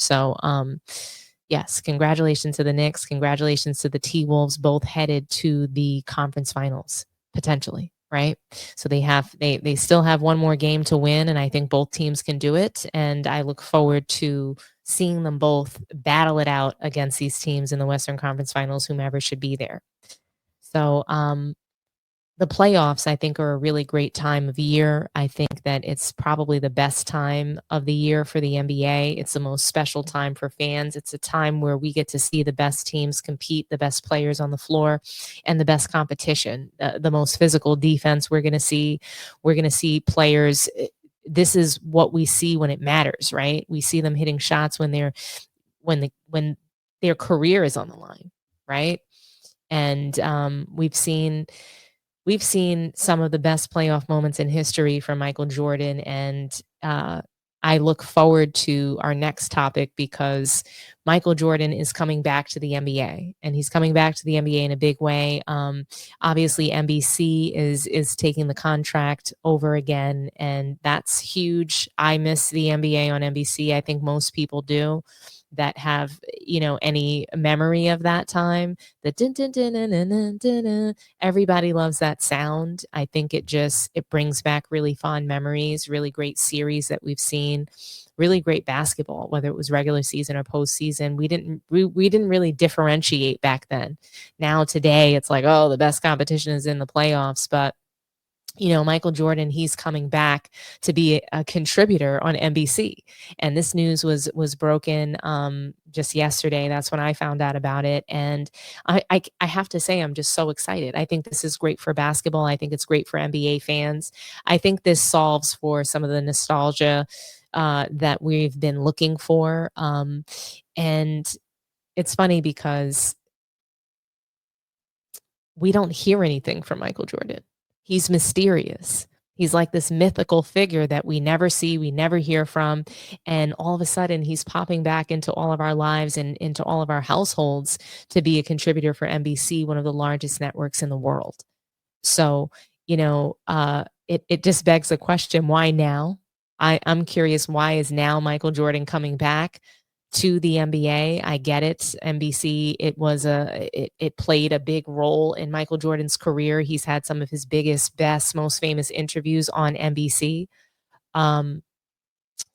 So, yes, congratulations to the Knicks. Congratulations to the T-Wolves, both headed to the conference finals, potentially, right? So they still have one more game to win, and I think both teams can do it. And I look forward to seeing them both battle it out against these teams in the Western Conference Finals, whomever should be there. So, the playoffs, I think, are a really great time of year. I think that it's probably the best time of the year for the NBA. It's the most special time for fans. It's a time where we get to see the best teams compete, the best players on the floor, and the best competition, the most physical defense we're going to see. We're going to see players. This is what we see when it matters, right? We see them hitting shots when when their career is on the line, right? And we've seen some of the best playoff moments in history from Michael Jordan, and I look forward to our next topic because Michael Jordan is coming back to the NBA, and he's coming back to the NBA in a big way. Obviously, NBC is taking the contract over again, and that's huge. I miss the NBA on NBC. I think most people do that have any memory of that time. The din, din, din, din, din, din, din, din. Everybody loves that sound. I think it brings back really fond memories, really great series that we've seen, really great basketball, whether it was regular season or postseason. We didn't really differentiate back then. Now today it's like, oh, the best competition is in the playoffs, but Michael Jordan, he's coming back to be a contributor on NBC. And this news was broken just yesterday. That's when I found out about it. And I have to say, I'm just so excited. I think this is great for basketball. I think it's great for NBA fans. I think this solves for some of the nostalgia that we've been looking for. And it's funny because we don't hear anything from Michael Jordan. He's mysterious. He's like this mythical figure that we never see, we never hear from. And all of a sudden, he's popping back into all of our lives and into all of our households to be a contributor for NBC, one of the largest networks in the world. So, it just begs the question, why now? I'm curious, why is now Michael Jordan coming back to the NBA? I get it. NBC, it played a big role in Michael Jordan's career. He's had some of his biggest, best, most famous interviews on NBC. So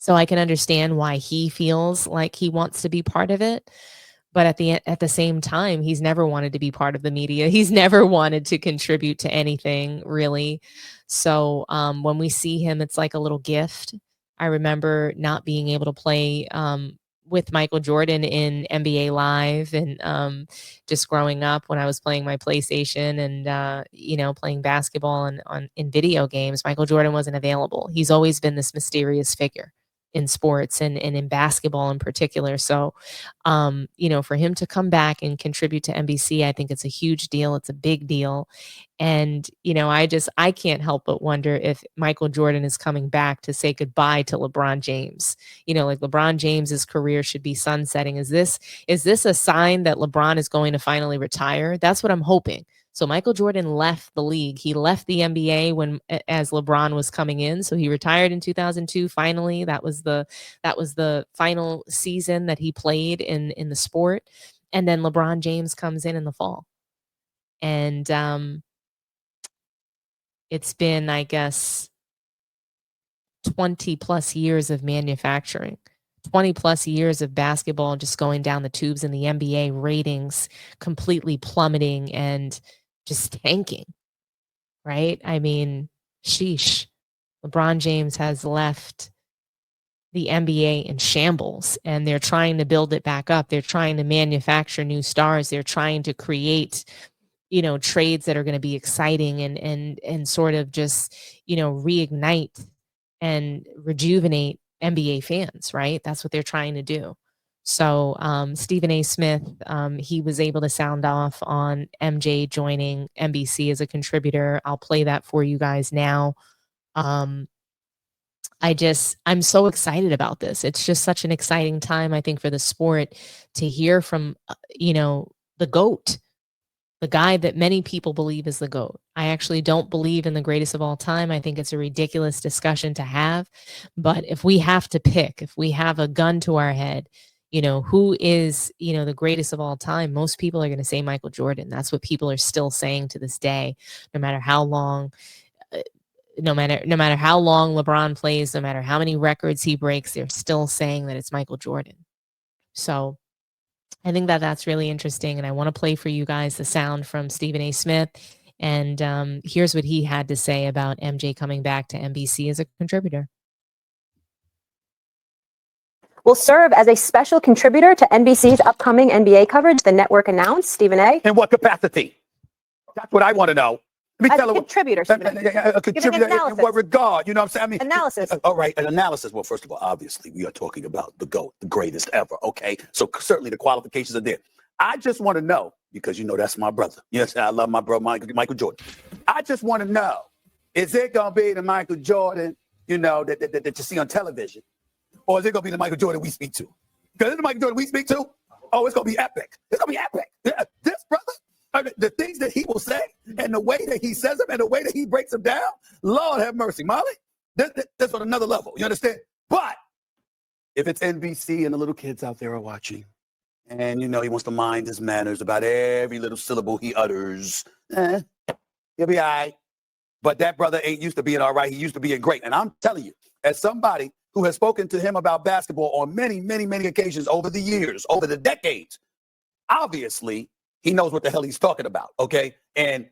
I can understand why he feels like he wants to be part of it. But at the same time, he's never wanted to be part of the media. He's never wanted to contribute to anything, really. So when we see him, it's like a little gift. I remember not being able to play with Michael Jordan in NBA Live, and just growing up when I was playing my PlayStation and playing basketball in video games. Michael Jordan wasn't available. He's always been this mysterious figure in sports and in basketball in particular. So, for him to come back and contribute to NBC, I think it's a huge deal. It's a big deal. And, I can't help but wonder if Michael Jordan is coming back to say goodbye to LeBron James. Like LeBron James's career should be sunsetting. Is this a sign that LeBron is going to finally retire? That's what I'm hoping. So Michael Jordan left the league. He left the NBA as LeBron was coming in. So he retired in 2002. Finally, that was the final season that he played in the sport. And then LeBron James comes in the fall. And it's been, I guess, 20 plus years of manufacturing, 20 plus years of basketball just going down the tubes, and the NBA ratings completely plummeting and just tanking, right? I mean, sheesh. LeBron James has left the NBA in shambles, and they're trying to build it back up. They're trying to manufacture new stars. They're trying to create, trades that are going to be exciting and sort of just, reignite and rejuvenate NBA fans, right? That's what they're trying to do. So Stephen A. Smith, he was able to sound off on MJ joining NBC as a contributor. I'll play that for you guys now. I'm so excited about this. It's just such an exciting time, I think, for the sport to hear from, the GOAT, the guy that many people believe is the GOAT. I actually don't believe in the greatest of all time. I think it's a ridiculous discussion to have. But if we have to pick, if we have a gun to our head, who is, the greatest of all time? Most people are going to say Michael Jordan. That's what people are still saying to this day, no matter how long, no matter how long LeBron plays, no matter how many records he breaks, they're still saying that it's Michael Jordan. So I think that that's really interesting. And I want to play for you guys the sound from Stephen A. Smith. And here's what he had to say about MJ coming back to NBC as a contributor. Will serve as a special contributor to NBC's upcoming NBA coverage, the network announced. Stephen A. In what capacity? That's what I want to know. Let me As tell a her contributor, a contributor in what regard? You know what I'm saying? I mean, analysis. All right, an analysis. Well, first of all, obviously, we are talking about the GOAT, the greatest ever. Okay, so certainly the qualifications are there. I just want to know, because that's my brother. Yes, I love my brother, Michael Jordan. I just want to know, is it going to be the Michael Jordan, that you see on television? Or is it going to be the Michael Jordan we speak to? Because it's the Michael Jordan we speak to. Oh, it's going to be epic. It's going to be epic. This brother, the things that he will say and the way that he says them and the way that he breaks them down, Lord have mercy. Molly, that's on another level. You understand? But if it's NBC and the little kids out there are watching, and he wants to mind his manners about every little syllable he utters, he'll be all right. But that brother ain't used to being all right. He used to being great. And I'm telling you, as somebody who has spoken to him about basketball on many, many, many occasions over the years, over the decades, obviously, he knows what the hell he's talking about, okay? And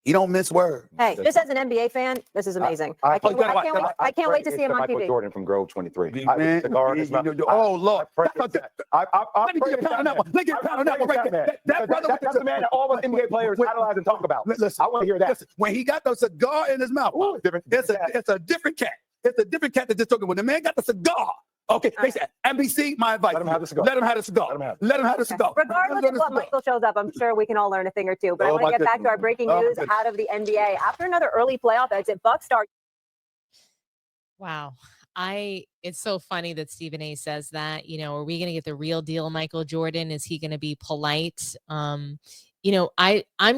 he don't miss words. Hey, just as an NBA fan, this is amazing. I can't wait to see him on TV. Michael Jordan from Grove 23. Oh, Lord. Let me get a pound on that one. Let me get a pound on that one right there. That brother, that's the man that all the NBA players analyze and talk about. Listen, I want to hear that. Listen, when he got the cigar in his mouth, it's a different cat. It's a different cat that just talking. When the man got the cigar, okay, they said, NBC, my advice. Let him have the cigar. Let him have the cigar. Let him have the cigar. Regardless of what Michael shows up, I'm sure we can all learn a thing or two. But I want to get back to our breaking news out of the NBA. After another early playoff exit, Bucks star. Wow. It's so funny that Stephen A says that, are we going to get the real deal Michael Jordan? Is he going to be polite? I'm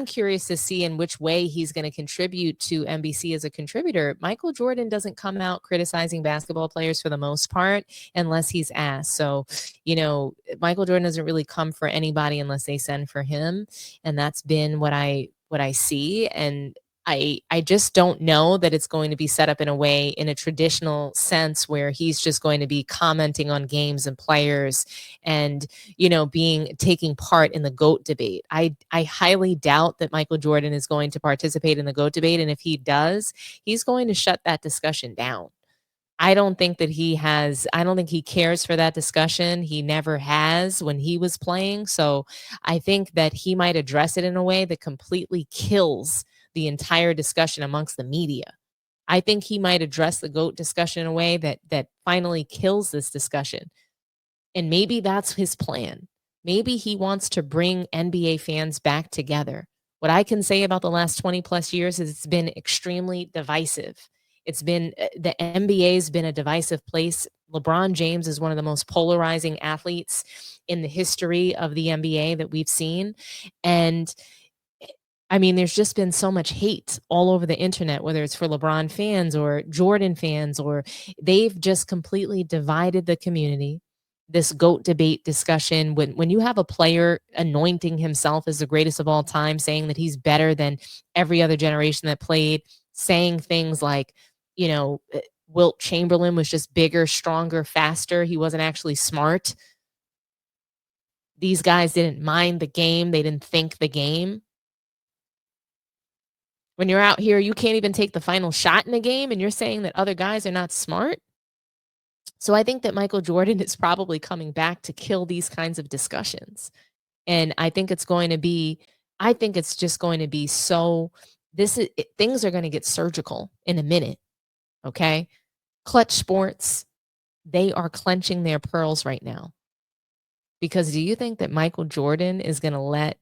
curious to see in which way he's going to contribute to NBC as a contributor. Michael Jordan doesn't come out criticizing basketball players for the most part unless he's asked. So, Michael Jordan doesn't really come for anybody unless they send for him. And that's been what I see. And I just don't know that it's going to be set up in a traditional sense where he's just going to be commenting on games and players and, taking part in the GOAT debate. I highly doubt that Michael Jordan is going to participate in the GOAT debate. And if he does, he's going to shut that discussion down. I don't think he cares for that discussion. He never has when he was playing. So I think that he might address it in a way that completely kills the entire discussion amongst the media. I think he might address the GOAT discussion in a way that finally kills this discussion. And maybe that's his plan. Maybe he wants to bring NBA fans back together. What I can say about the last 20 plus years is it's been extremely divisive. The NBA's been a divisive place. LeBron James is one of the most polarizing athletes in the history of the NBA that we've seen. And I mean, there's just been so much hate all over the internet, whether it's for LeBron fans or Jordan fans, or they've just completely divided the community. This GOAT debate discussion, when you have a player anointing himself as the greatest of all time, saying that he's better than every other generation that played, saying things like, Wilt Chamberlain was just bigger, stronger, faster. He wasn't actually smart. These guys didn't mind the game. They didn't think the game. When you're out here, you can't even take the final shot in a game, and you're saying that other guys are not smart. So I think that Michael Jordan is probably coming back to kill these kinds of discussions. And I think it's just going to be things are going to get surgical in a minute. Okay. Clutch Sports, they are clenching their pearls right now. Because do you think that Michael Jordan is going to let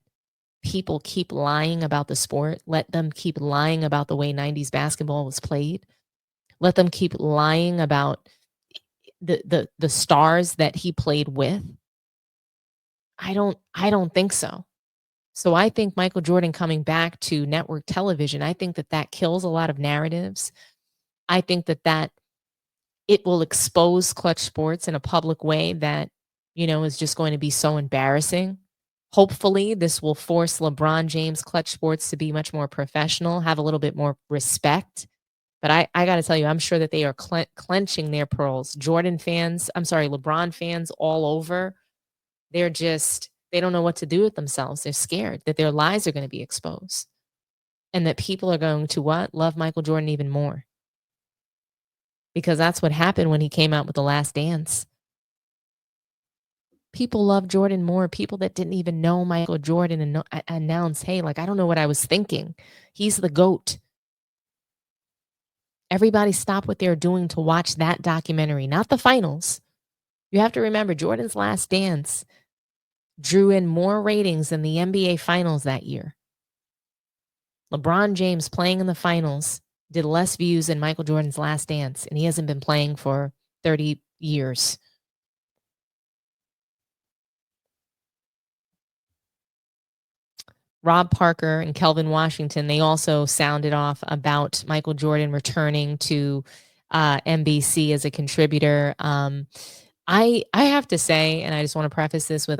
people keep lying about the sport? Let them keep lying about the way 90s basketball was played? Let them keep lying about the stars that he played with? I don't think so. So I think Michael Jordan coming back to network television, I think that kills a lot of narratives. I think that it will expose Clutch Sports in a public way that is just going to be so embarrassing. Hopefully, this will force LeBron James Clutch Sports to be much more professional, have a little bit more respect. But I got to tell you, I'm sure that they are clenching their pearls. LeBron fans all over, they don't know what to do with themselves. They're scared that their lies are going to be exposed and that people are going to love Michael Jordan even more. Because that's what happened when he came out with The Last Dance. People love Jordan more. People that didn't even know Michael Jordan and announced, hey, I don't know what I was thinking. He's the GOAT. Everybody stop what they're doing to watch that documentary, not the finals. You have to remember, Jordan's Last Dance drew in more ratings than the NBA finals that year. LeBron James playing in the finals did less views than Michael Jordan's Last Dance, and he hasn't been playing for 30 years. Rob Parker and Kelvin Washington, they also sounded off about Michael Jordan returning to NBC as a contributor. I have to say, and I just want to preface this with,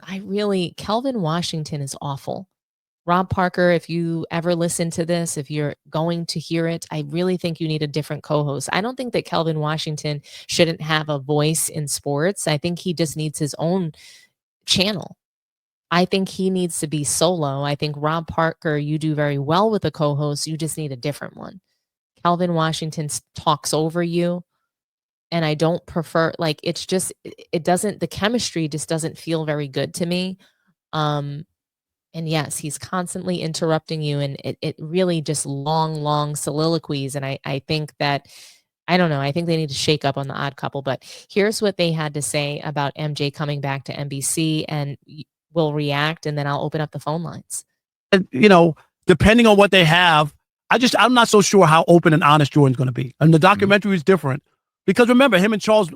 Kelvin Washington is awful. Rob Parker, if you ever listen to this, if you're going to hear it, I really think you need a different co-host. I don't think that Kelvin Washington shouldn't have a voice in sports. I think he just needs his own channel. I think he needs to be solo. I think Rob Parker, you do very well with a co-host. You just need a different one. Kelvin Washington talks over you. And I don't prefer, the chemistry just doesn't feel very good to me. And yes, he's constantly interrupting you, and it really just long soliloquies. And I think that, I don't know, I think they need to shake up on The Odd Couple. But here's what they had to say about MJ coming back to NBC, and we'll react, and then I'll open up the phone lines. Depending on what they have, I'm not so sure how open and honest Jordan's going to be. And the documentary is different. Because remember, him and Charles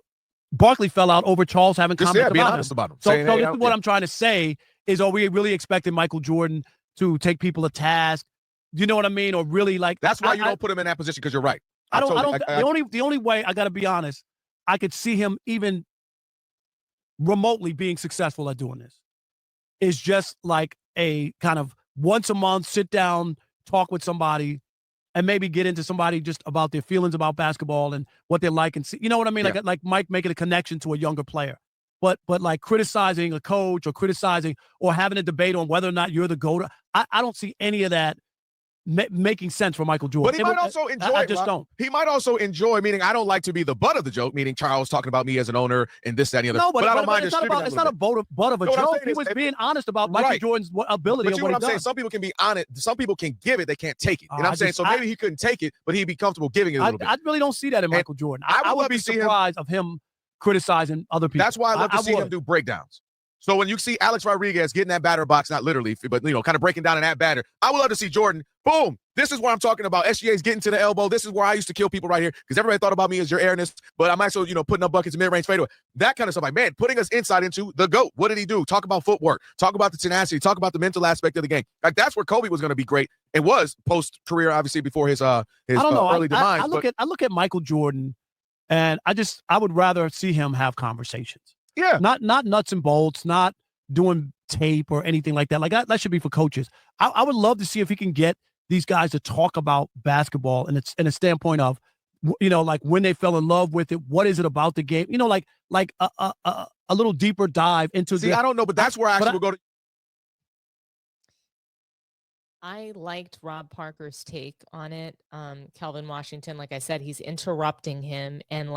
Barkley fell out over Charles having comments about him. So this is what I'm trying to say is, are we really expecting Michael Jordan to take people to task? Do you know what I mean? Or really that's why you don't put him in that position, because you're right. The only way, I got to be honest, I could see him even remotely being successful at doing this is just like a kind of once a month, sit down, talk with somebody, and maybe get into somebody just about their feelings about basketball and what they like and see. You know what I mean? Yeah. Like Mike making a connection to a younger player. But like criticizing a coach or criticizing or having a debate on whether or not you're the GOAT, I don't see any of that making sense for Michael Jordan. But he might also enjoy it. I just don't. He might also enjoy, meaning I don't like to be the butt of the joke, meaning Charles talking about me as an owner and this, that, and the other. No, but I don't mind distributing that. It's not a butt of a joke. He was being honest about Michael Jordan's ability. But you know what I'm saying? Some people can be honest. Some people can give it. They can't take it. You know what I'm saying? So maybe he couldn't take it, but he'd be comfortable giving it a little bit. I really don't see that in Michael Jordan. I would be surprised of him criticizing other people. That's why I love to see him do breakdowns. So when you see Alex Rodriguez getting that batter box, not literally, but kind of breaking down in that batter, I would love to see Jordan. Boom! This is what I'm talking about. SGA's getting to the elbow. This is where I used to kill people right here, because everybody thought about me as your airness, but I'm actually, putting up buckets in mid-range fadeaway. That kind of stuff. Like, man, putting us insight into the GOAT. What did he do? Talk about footwork. Talk about the tenacity. Talk about the mental aspect of the game. Like, that's where Kobe was going to be great. It was post-career, obviously, before his early demise. I look at Michael Jordan, and I would rather see him have conversations. Yeah. Not nuts and bolts, not doing tape or anything like that. Like that should be for coaches. I would love to see if he can get these guys to talk about basketball and it's in a standpoint of, like when they fell in love with it, what is it about the game? Like a little deeper dive into. See, I don't know, but that's where I actually will go to. I liked Rob Parker's take on it. Kelvin Washington, like I said, he's interrupting him and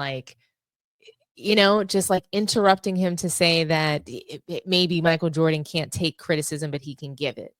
just like interrupting him to say that maybe Michael Jordan can't take criticism, but he can give it.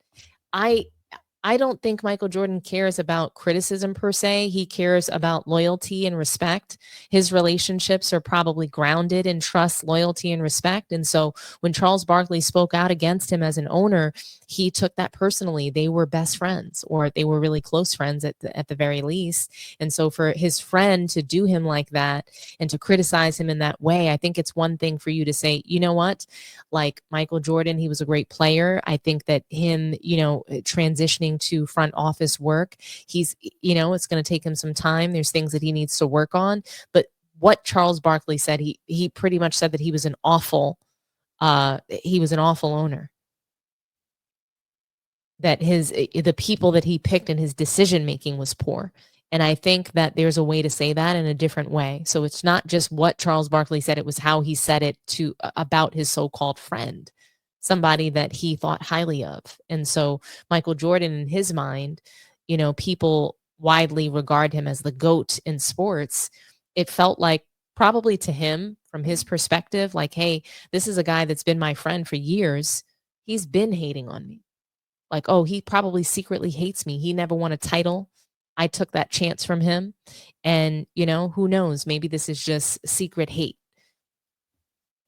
I don't think Michael Jordan cares about criticism per se. He cares about loyalty and respect. His relationships are probably grounded in trust, loyalty, and respect. And so when Charles Barkley spoke out against him as an owner, he took that personally. They were best friends, or they were really close friends at the very least. And so for his friend to do him like that and to criticize him in that way, I think it's one thing for you to say, you know what, like Michael Jordan, he was a great player. I think that him, transitioning to front office work, he's, it's going to take him some time. There's things that he needs to work on. But what Charles Barkley said, he pretty much said that he was an awful he was an awful owner. That the people that he picked in his decision making was poor. And I think that there's a way to say that in a different way. So it's not just what Charles Barkley said, it was how he said it to about his so-called friend, somebody that he thought highly of. And so Michael Jordan, in his mind, people widely regard him as the GOAT in sports. It felt like, probably to him, from his perspective, like, hey, this is a guy that's been my friend for years. He's been hating on me. Like, oh, he probably secretly hates me. He never won a title. I took that chance from him. And, who knows? Maybe this is just secret hate.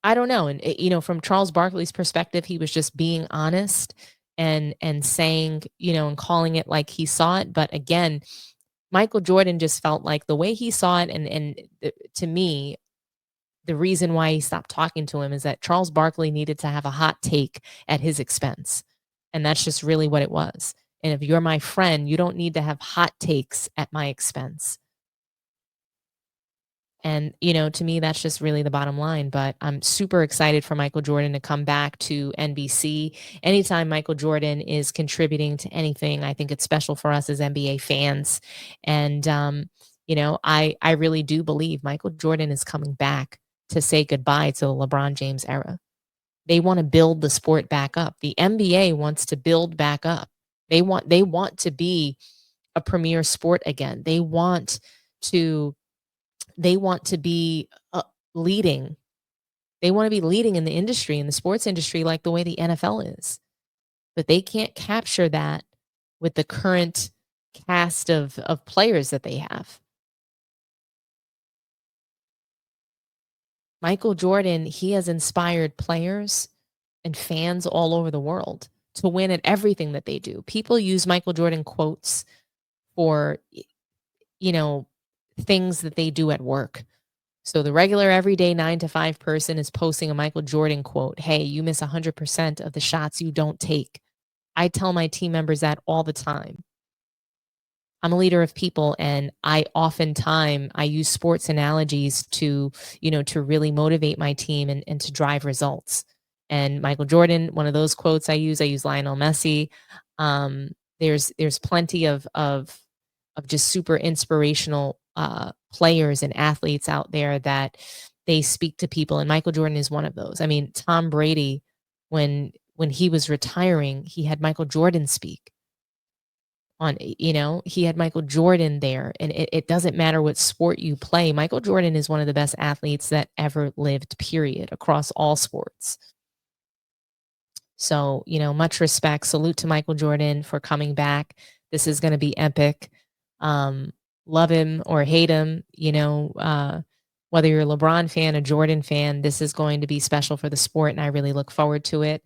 I don't know. And, from Charles Barkley's perspective, he was just being honest and saying, and calling it like he saw it. But again, Michael Jordan just felt like the way he saw it. And to me, the reason why he stopped talking to him is that Charles Barkley needed to have a hot take at his expense. And that's just really what it was. And if you're my friend, you don't need to have hot takes at my expense. And, to me, that's just really the bottom line. But I'm super excited for Michael Jordan to come back to NBC. Anytime Michael Jordan is contributing to anything, I think it's special for us as NBA fans. And, I really do believe Michael Jordan is coming back to say goodbye to the LeBron James era. They want to build the sport back up. The NBA wants to build back up. They want to be a premier sport again. They want to be leading. They want to be leading in the industry, in the sports industry, like the way the NFL is. But they can't capture that with the current cast of players that they have. Michael Jordan, he has inspired players and fans all over the world to win at everything that they do. People use Michael Jordan quotes for, things that they do at work. So the regular everyday 9-to-5 person is posting a Michael Jordan quote. Hey, you miss 100% of the shots you don't take. I tell my team members that all the time. I'm a leader of people, and I use sports analogies to really motivate my team and to drive results. And Michael Jordan, one of those quotes I use Lionel Messi. There's plenty of just super inspirational players and athletes out there that they speak to people, and Michael Jordan is one of those. I mean, Tom Brady, when he was retiring, he had Michael Jordan speak. He had Michael Jordan there, and it doesn't matter what sport you play. Michael Jordan is one of the best athletes that ever lived, period, across all sports. So, much respect. Salute to Michael Jordan for coming back. This is going to be epic. Love him or hate him, whether you're a LeBron fan, a Jordan fan, this is going to be special for the sport, and I really look forward to it.